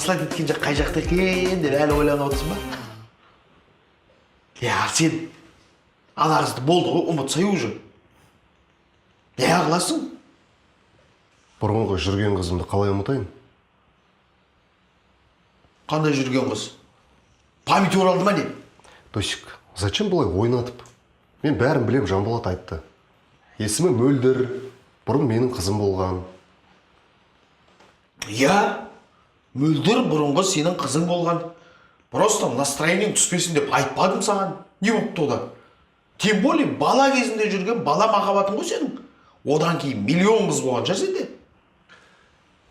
послать еткен жақ қай жақта екен деп әлі ойланып отырсың ба? Арсен, ана қызды болды ғой, ұмытсай уже. Не қыласың? Бұрынғы жүрген қызымды қалай ұмытайын? Қандай жүрген қыз? Память оралды ма не? Тосик, зачем бұлай ойнатып? Мен бәрін білем, Жанболат айтты. Есімі Мөлдір, бұрын менің қызым болған. Мөлдір бұрынғы сенің қызың болған. Просто настроениең түспесін деп айтпадым саған. Не болыпты одан? Тем более бала кезінде жүрген бала махаббатың ғой сенің. Одан кейін миллион қыз болған шығар сенде.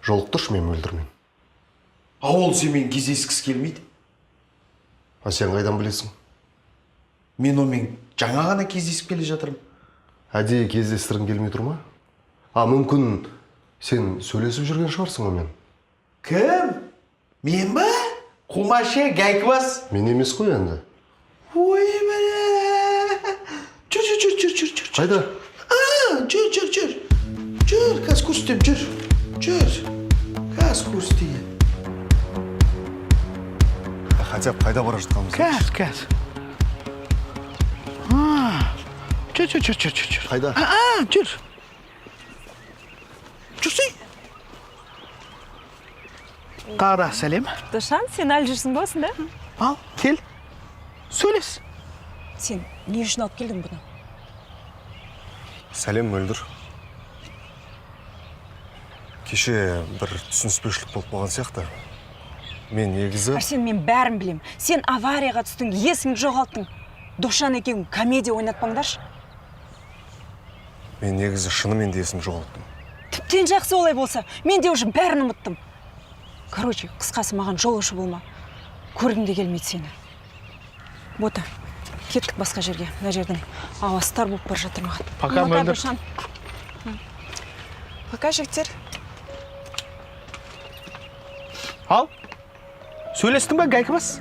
Жолықтыршы мен Мөлдірмен. Ол сенімен кездескісі келмейді. Сен қайдан білесің? Мен онымен жаңа ғана кездесіп келе жатырмын. Әдейі кездестіргің келмей тұр ма? Мүмкін сен сөйлесіп жүрген шығарсың онымен. Кім? Мен ба? Қумашы, гайкыбас. Мен емес қой енді. Ой, бәрі. Жүр. Қайда? Жүр. Жүр, қазір көрсетем, жүр. Қазір көрсетейін. Хотя бы қайда бара жатқанымыз? Қазір. Жүр. Қайда? Жүр. Жүрсей. Тағы да сәлем. Дошан, сен әлі жүрсің ба осында? Ал, кел. Сөйлес. Сен не үшін алып келдің бұны? Сәлем, Мөлдір. Кеше бір түсініспеушілік болып болған сияқты. Мен негізі... Арсен, мен бәрін білем. Сен аварияға түстің, есіңді жоғалттың. Дошан екеуің комедия ойнатпаңдаршы. Мен негізі шынымен де есімді жоғалттым. Тіптен жақсы олай болса, мен де уже бәрін ұмыттым. Короче, қысқасы маған жолаушы болма. Көргім де келмейді сені. Бота, кеттік басқа жерге. Мына жердің ауасы тар болып бара жатыр маған. Пока, Мөлдір. Пока, жігіттер. Ал, сөйлестің ба, гайкыбас?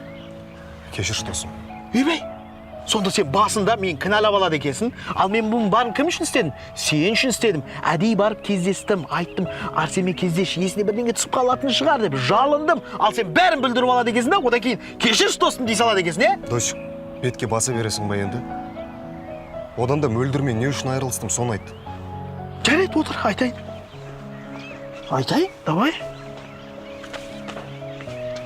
Кешірші досым. Үйбей, сонда сен басында мен кінәлап алады екенсің. Ал мен бұның барын кім үшін істедім? Сен үшін істедім. Әдейі барып кездестім, айттым. Арсенмен кездеш, есіне бірдеңе түсіп қалатын шығар деп жалындым. Ал сен бәрін білдіріп алады екенсің, одан кейін кешірші досым дей салады екенсің, Досик, бетке баса бересің ба енді? Одан да Мөлдірмен не үшін айырылыстым, соны айт. Жарайды, отыр, айтайын. Давай.